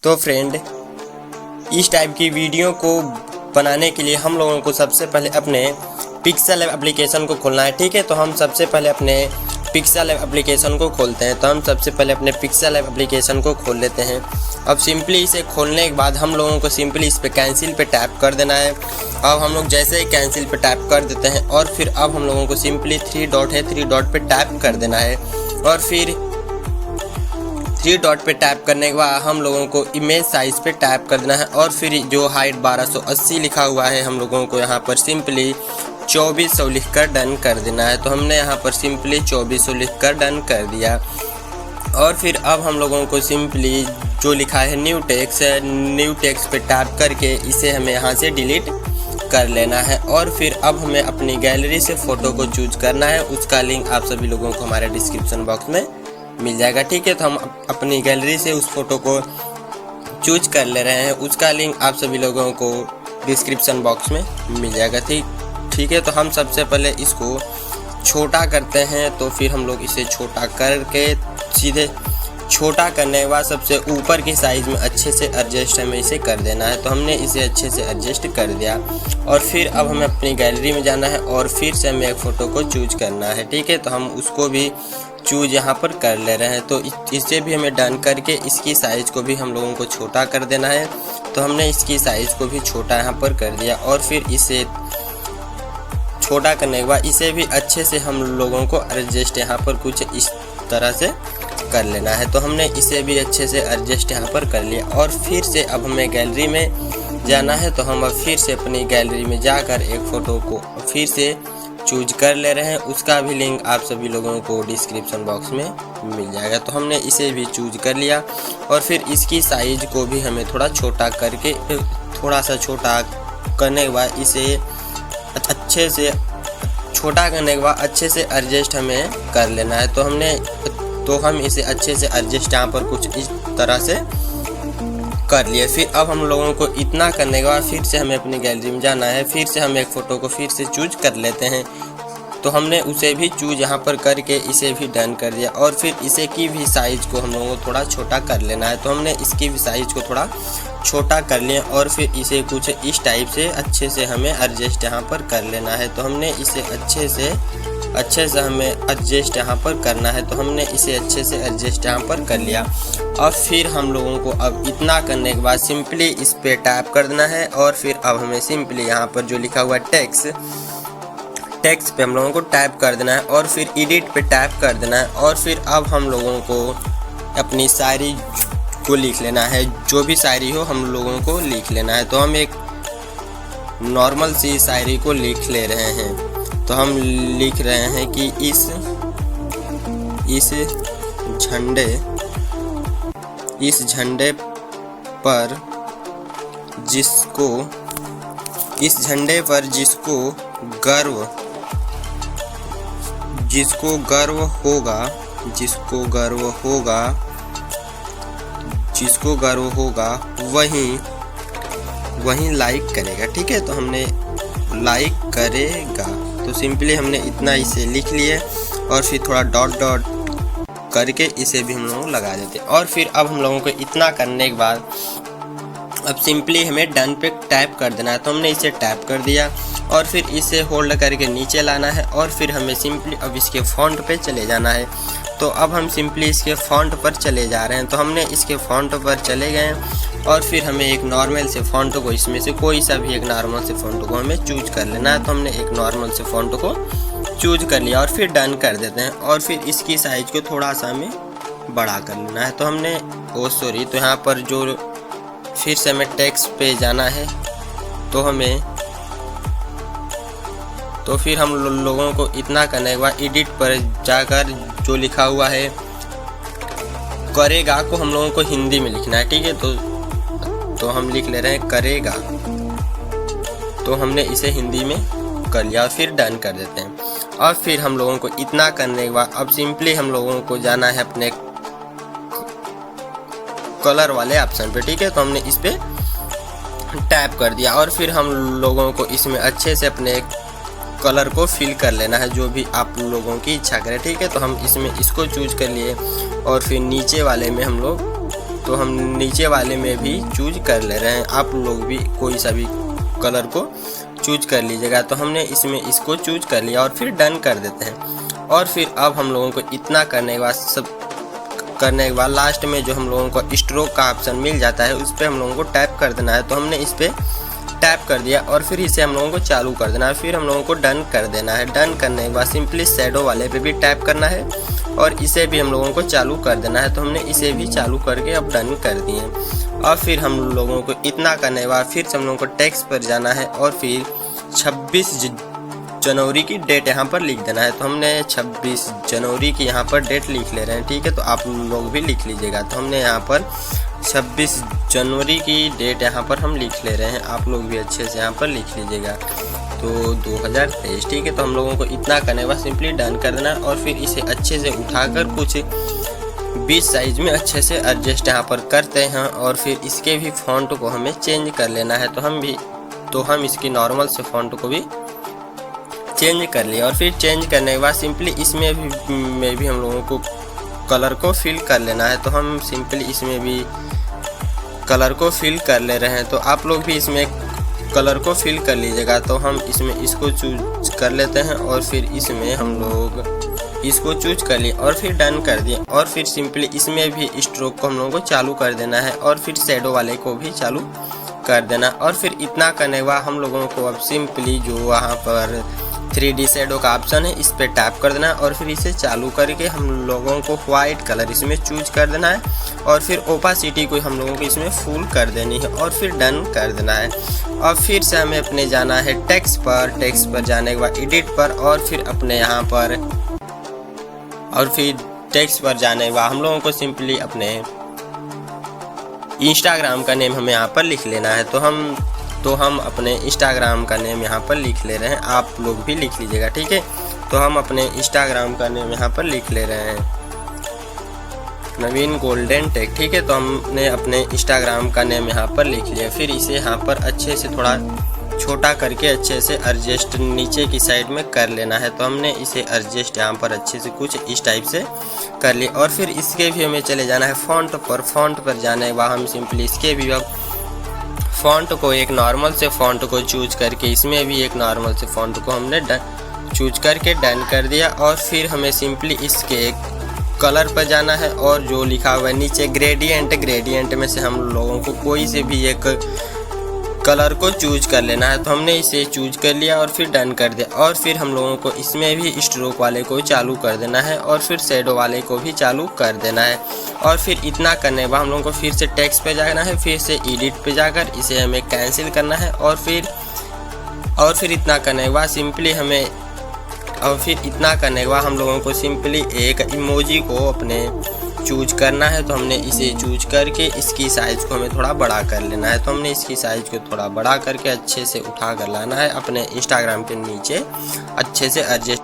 तो फ्रेंड, इस टाइप की वीडियो को बनाने के लिए हम लोगों को सबसे पहले अपने पिक्सेल लैब एप्लीकेशन को खोलना है। ठीक है, तो हम सबसे पहले अपने पिक्सेल लैब एप्लीकेशन को खोलते हैं। तो हम सबसे पहले अपने पिक्सेल लैब एप्लीकेशन को खोल लेते हैं। अब सिंपली इसे खोलने के बाद हम लोगों को सिंपली इस पे कैंसिल पे टैप कर देना है। अब हम लोग जैसे ही कैंसिल पे टैप कर देते हैं और फिर अब हम लोगों को सिंपली 3 डॉट है, 3 डॉट पे टैप कर देना है। और फिर 3 डॉट पे टैप करने के बाद हम लोगों को इमेज साइज पे टैप कर देना है। और फिर जो हाइट 1280 लिखा हुआ है हम लोगों को यहाँ पर सिंपली 2400 लिखकर डन कर देना है। तो हमने यहाँ पर सिंपली 2400 लिखकर डन कर दिया। और फिर अब हम लोगों को सिंपली जो लिखा है न्यू टेक्स्ट पे टैप करके इसे हमें यहाँ से डिलीट कर लेना है। और फिर अब हमें अपनी गैलरी से फ़ोटो को चूज करना है। उसका लिंक आप सभी लोगों को हमारे डिस्क्रिप्शन बॉक्स में मिल जाएगा। ठीक है, तो हम अपनी गैलरी से उस फोटो को चूज कर ले रहे हैं। उसका लिंक आप सभी लोगों को डिस्क्रिप्शन बॉक्स में मिल जाएगा। ठीक है, तो हम सबसे पहले इसको छोटा करते हैं। तो फिर हम लोग इसे छोटा करके सीधे छोटा करने के बाद सबसे ऊपर की साइज़ में अच्छे से एडजस्ट हमें इसे कर देना है। तो हमने इसे अच्छे से एडजस्ट कर दिया। और फिर अब हमें अपनी गैलरी में जाना है और फिर से हमें एक फ़ोटो को चूज करना है। ठीक है, तो हम उसको भी चूज यहाँ पर कर ले रहे हैं। तो इसे भी हमें डन करके इसकी साइज़ को भी हम लोगों को छोटा कर देना है। तो हमने इसकी साइज़ को भी छोटा यहाँ पर कर दिया। और फिर इसे छोटा करने के बाद इसे भी अच्छे से हम लोगों को एडजस्ट यहाँ पर कुछ इस तरह से कर लेना है। तो हमने इसे भी अच्छे से एडजस्ट यहाँ पर कर लिया। और फिर से अब हमें गैलरी में जाना है। तो हम अब फिर से अपनी गैलरी में जाकर एक फ़ोटो को फिर से चूज कर ले रहे हैं। उसका भी लिंक आप सभी लोगों को डिस्क्रिप्शन बॉक्स में मिल जाएगा। तो हमने इसे भी चूज कर लिया। और फिर इसकी साइज़ को भी हमें थोड़ा छोटा करके थोड़ा सा छोटा करने के बाद इसे अच्छे से छोटा करने के बाद अच्छे से एडजस्ट हमें कर लेना है। तो हम इसे अच्छे से एडजस्ट यहाँ पर कुछ इस तरह से कर लिए। फिर अब हम लोगों को इतना करने के बाद फिर से हमें अपनी गैलरी में जाना है। फिर से हम एक फ़ोटो को फिर से चूज कर लेते हैं। तो हमने उसे भी चूज यहाँ पर करके इसे भी डन कर दिया। और फिर इसे की भी साइज़ को हम लोगों को थोड़ा छोटा कर लेना है। तो हमने इसकी भी साइज़ को थोड़ा छोटा कर लिया। और फिर इसे कुछ इस टाइप से अच्छे से हमें एडजस्ट यहाँ पर कर लेना है। तो हमने इसे अच्छे से हमें एडजस्ट यहाँ पर करना है। तो हमने इसे अच्छे से एडजस्ट यहाँ पर कर लिया। और फिर हम लोगों को अब इतना करने के बाद सिंपली इस पे टैप कर देना है। और फिर अब हमें सिंपली यहाँ पर जो लिखा हुआ टेक्स्ट पे हम लोगों को टैप कर देना है। और फिर एडिट पे टैप कर देना है। और फिर अब हम लोगों को अपनी शायरी को लिख लेना है। जो भी शायरी हो हम लोगों को लिख लेना है। तो हम एक नॉर्मल सी शायरी को लिख ले रहे हैं। तो हम लिख रहे हैं कि इस झंडे पर जिसको गर्व होगा वही लाइक करेगा। ठीक है, तो हमने लाइक करेगा। तो सिंपली हमने इतना इसे लिख लिए। और फिर थोड़ा डॉट करके इसे भी हम लोग लगा देते हैं। और फिर अब हम लोगों को इतना करने के बाद अब सिंपली हमें डन पे टैप कर देना है। तो हमने इसे टैप कर दिया। और फिर इसे होल्ड करके नीचे लाना है। और फिर हमें सिंपली अब इसके फॉन्ट पे चले जाना है। तो अब हम सिंपली इसके फॉन्ट पर चले जा रहे हैं। तो हमने इसके फॉन्ट पर चले गए। और फिर हमें एक नॉर्मल से फॉन्ट को इसमें से कोई सा भी एक नॉर्मल से फॉन्ट को हमें चूज कर लेना है। तो हमने एक नॉर्मल से फॉन्ट को चूज कर लिया। और फिर डन कर देते हैं। और फिर इसकी साइज़ को थोड़ा सा हमें बड़ा कर लेना है। तो हमने तो यहाँ पर जो फिर से हमें टेक्स्ट पे जाना है। तो फिर हम लोगों को इतना करने के बाद एडिट पर जाकर जो लिखा हुआ है करेगा को हम लोगों को हिंदी में लिखना है। ठीक है, तो हम लिख ले रहे हैं करेगा। तो हमने इसे हिंदी में कर लिया। और फिर डन कर देते हैं। और फिर हम लोगों को इतना करने के बाद अब सिंपली हम लोगों को जाना है अपने कलर वाले ऑप्शन पे। ठीक है, तो हमने इस पे टैप कर दिया। और फिर हम लोगों को इसमें अच्छे से अपने कलर को फिल कर लेना है जो भी आप लोगों की इच्छा करें। ठीक है, तो हम इसमें इसको चूज कर लिए। और फिर नीचे वाले में हम लोग तो हम नीचे वाले में भी चूज कर ले रहे हैं। आप लोग भी कोई सा भी कलर को चूज कर लीजिएगा। तो हमने इसमें इसको चूज कर लिया और फिर डन कर देते हैं। और फिर अब हम लोगों को इतना करने के बाद करने के बाद लास्ट में जो हम लोगों को स्ट्रोक का ऑप्शन मिल जाता है उस पर हम लोगों को टैप कर देना है। तो हमने इस पर टैप कर दिया और फिर इसे हम लोगों को चालू कर देना है। फिर हम लोगों को डन कर देना है। डन करने के बाद सिंपली शैडो वाले पे भी टैप करना है और इसे भी हम लोगों को चालू कर देना है। तो हमने इसे भी चालू करके अब डन कर दिए। और फिर हम लोगों को इतना करने के बाद फिर से हम लोगों को टेक्स्ट पर जाना है और फिर 26 जनवरी की डेट यहाँ पर लिख देना है। तो हमने 26 जनवरी की यहाँ पर डेट लिख ले रहे हैं, ठीक है। तो आप लोग भी लिख लीजिएगा। तो हमने यहाँ पर 26 जनवरी की डेट यहाँ पर हम लिख ले रहे हैं। आप लोग भी अच्छे से यहाँ पर लिख लीजिएगा। तो 2023, ठीक है। तो हम लोगों को इतना करने के बाद सिंपली डन कर देना और फिर इसे अच्छे से उठाकर कुछ 20 साइज में अच्छे से एडजस्ट यहाँ पर करते हैं। और फिर इसके भी फॉन्ट को हमें चेंज कर लेना है। तो हम इसकी नॉर्मल से फॉन्ट को भी चेंज कर लिया। और फिर चेंज करने के बाद सिंपली इसमें भी हम लोगों को कलर को फिल कर लेना है। तो हम सिंपली इसमें भी कलर को फिल कर ले रहे हैं। तो आप लोग भी इसमें कलर को फिल कर लीजिएगा। तो हम इसमें इसको चूज कर लेते हैं और फिर इसमें हम लोग इसको चूज कर लिए और फिर डन कर दिए। और फिर सिंपली इसमें भी स्ट्रोक को हम लोगों को चालू कर देना है और फिर शैडो वाले को भी चालू कर देना। और फिर इतना करने के बाद हम लोगों को अब सिंपली जो वहाँ पर 3D शैडो का ऑप्शन है इस पर टैप कर देना और फिर इसे चालू करके हम लोगों को वाइट कलर इसमें चूज कर देना है। और फिर ओपासिटी को हम लोगों को इसमें फुल कर देनी है और फिर डन कर देना है। और फिर से हमें अपने जाना है टेक्स्ट पर जाने के बाद एडिट पर और फिर अपने यहाँ पर और फिर टेक्स्ट पर जाने के बाद हम लोगों को सिंपली अपने इंस्टाग्राम का नेम हमें यहाँ पर लिख लेना है। तो हम अपने इंस्टाग्राम का नेम यहाँ पर लिख ले रहे हैं। आप लोग भी लिख लीजिएगा, ठीक है। तो हम अपने इंस्टाग्राम का नेम यहाँ पर लिख ले रहे हैं, नवीन गोल्डन टेक, ठीक है। तो हमने अपने इंस्टाग्राम का नेम यहाँ पर लिख लिया। फिर इसे यहाँ पर अच्छे से थोड़ा छोटा करके अच्छे से एडजस्ट नीचे की साइड में कर लेना है। तो हमने इसे एडजस्ट यहाँ पर अच्छे से कुछ इस टाइप से कर लिया। और फिर इसके भी हमें चले जाना है फॉन्ट पर जाने के बाद हम सिंपली इसके भी अब फॉन्ट को एक नॉर्मल से फॉन्ट को चूज करके इसमें भी एक नॉर्मल से फॉन्ट को हमने चूज करके डन कर दिया। और फिर हमें सिंपली इसके कलर पर जाना है और जो लिखा हुआ है नीचे ग्रेडियंट में से हम लोगों को कोई से भी एक कलर को चूज कर लेना है। तो हमने इसे चूज कर लिया और फिर डन कर दिया। और फिर हम लोगों को इसमें भी स्ट्रोक वाले को चालू कर देना है और फिर शैडो वाले को भी चालू कर देना है। और फिर इतना करने के बाद हम लोगों को फिर से टेक्स्ट पे जाना है, फिर से एडिट पे जाकर इसे हमें कैंसिल करना है। और फिर इतना करने के बाद सिंपली हम लोगों को सिंपली एक इमोजी को अपने चूज करना है। तो हमने इसे चूज करके इसकी साइज़ को हमें थोड़ा बड़ा कर लेना है। तो हमने इसकी साइज़ को थोड़ा बड़ा करके अच्छे से उठा कर लाना है अपने इंस्टाग्राम के नीचे अच्छे से एडजस्ट,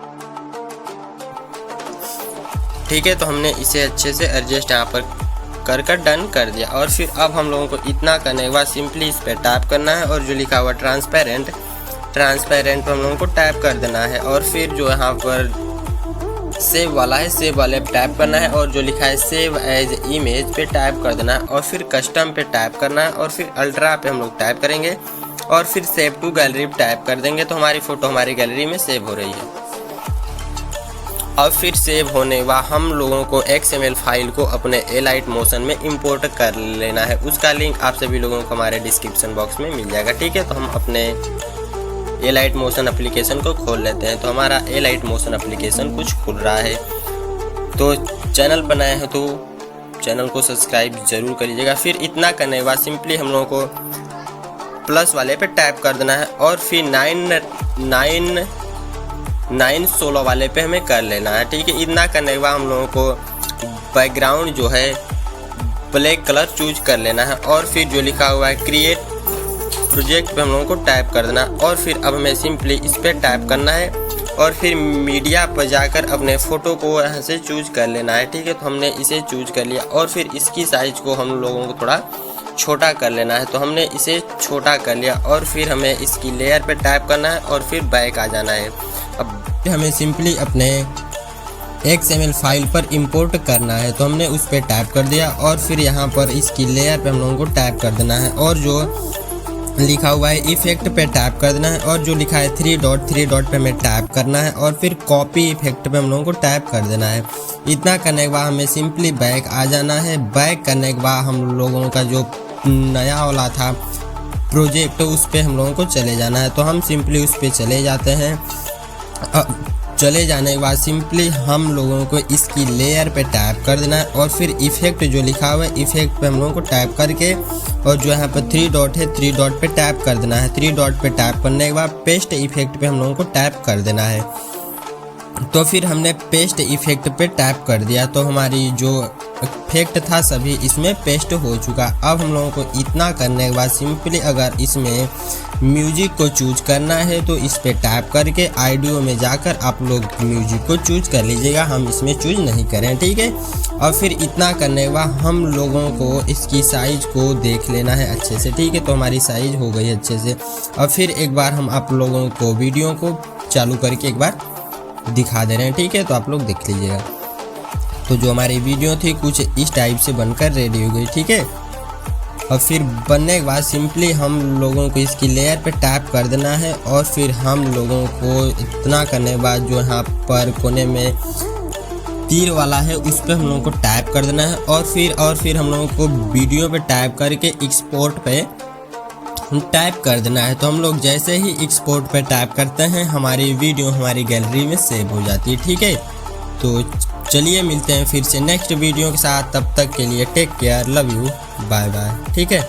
ठीक है। तो हमने इसे अच्छे से एडजस्ट यहाँ पर कर डन कर दिया। और फिर अब हम लोगों को इतना करने के बाद सिंपली इस पर टैप करना है और जो लिखा हुआ ट्रांसपेरेंट पर हम लोगों को टैप कर देना है। और फिर जो यहाँ पर सेव वाला है सेव वाले पे टैप करना है और जो लिखा है सेव एज इमेज पे टैप कर देना है। और फिर कस्टम पे टैप करना है और फिर अल्ट्रा पे हम लोग टैप करेंगे और फिर सेव टू गैलरी पे टैप कर देंगे। तो हमारी फ़ोटो हमारी गैलरी में सेव हो रही है। और फिर सेव होने के बाद हम लोगों को XML फाइल को अपने एलाइट मोशन में इंपोर्ट कर लेना है। उसका लिंक आप सभी लोगों को हमारे डिस्क्रिप्शन बॉक्स में मिल जाएगा, ठीक है। तो हम अपने एलाइट मोशन एप्लीकेशन को खोल लेते हैं। तो हमारा एलाइट मोशन एप्लीकेशन कुछ खुल रहा है। तो चैनल बनाए हैं तो चैनल को सब्सक्राइब जरूर कर लीजिएगा। फिर इतना करने के बाद सिंपली हम लोगों को प्लस वाले पे टैप कर देना है और फिर 916 वाले पे हमें कर लेना है, ठीक है। इतना करने के बाद हम लोगों को बैकग्राउंड जो है ब्लैक कलर चूज कर लेना है। और फिर जो लिखा हुआ है क्रिएट प्रोजेक्ट पे हम लोगों को टैप कर देना। और फिर अब हमें सिंपली इस पर टैप करना है और फिर मीडिया पर जाकर अपने फ़ोटो को यहाँ से चूज कर लेना है, ठीक है। तो हमने इसे चूज कर लिया और फिर इसकी साइज़ को हम लोगों को थोड़ा छोटा कर लेना है। तो हमने इसे छोटा कर लिया और फिर हमें इसकी लेयर पे टैप करना है और फिर बैक आ जाना है। अब हमें सिंपली अपने XML फाइल पर इंपोर्ट करना है। तो हमने उस पर टैप कर दिया और फिर यहाँ पर इसकी लेयर पे हम लोगों को टैप कर देना है और जो लिखा हुआ है इफेक्ट पे टैप कर देना है और जो लिखा है थ्री डॉट पे हमें टैप करना है और फिर कॉपी इफेक्ट पे हम लोगों को टैप कर देना है। इतना करने के बाद हमें सिंपली बैक आ जाना है। बैक करने के बाद हम लोगों का जो नया वाला था प्रोजेक्ट उस पर हम लोगों को चले जाना है। तो हम सिंपली उस पर चले जाते हैं। चले जाने के बाद सिंपली हम लोगों को इसकी लेयर पे टैप कर देना है और फिर इफेक्ट जो लिखा हुआ है इफेक्ट पे हम लोगों को टैप करके और जो यहाँ पर थ्री डॉट है थ्री डॉट पे टैप कर देना है। थ्री डॉट पे टैप करने के बाद पेस्ट इफेक्ट पे हम लोगों को टैप कर देना है। तो फिर हमने पेस्ट इफेक्ट पे टैप कर दिया तो हमारी जो इफेक्ट था सभी इसमें पेस्ट हो चुका। अब हम लोगों को इतना करने के बाद सिंपली अगर इसमें म्यूजिक को चूज करना है तो इस पे टैप करके ऑडियो में जाकर आप लोग म्यूजिक को चूज कर लीजिएगा, हम इसमें चूज नहीं करें, ठीक है। और फिर इतना करने के बाद हम लोगों को इसकी साइज को देख लेना है अच्छे से, ठीक है। तो हमारी साइज हो गई अच्छे से। और फिर एक बार हम आप लोगों को वीडियो को चालू करके एक बार दिखा दे रहे हैं, ठीक है। तो आप लोग देख लीजिएगा। तो जो हमारी वीडियो थी कुछ इस टाइप से बनकर रेडी हो गई, ठीक है। और फिर बनने के बाद सिंपली हम लोगों को इसकी लेयर पे टैप कर देना है और फिर हम लोगों को इतना करने के बाद जो यहाँ पर कोने में तीर वाला है उस पर हम लोगों को टैप कर देना है और फिर हम लोगों को वीडियो पे टैप करके एक्सपोर्ट पे टैप कर देना है। तो हम लोग जैसे ही एक्सपोर्ट पे टैप करते हैं हमारी वीडियो हमारी गैलरी में सेव हो जाती है, ठीक है। तो चलिए मिलते हैं फिर से नेक्स्ट वीडियो के साथ, तब तक के लिए take care, love you, bye bye, ठीक है।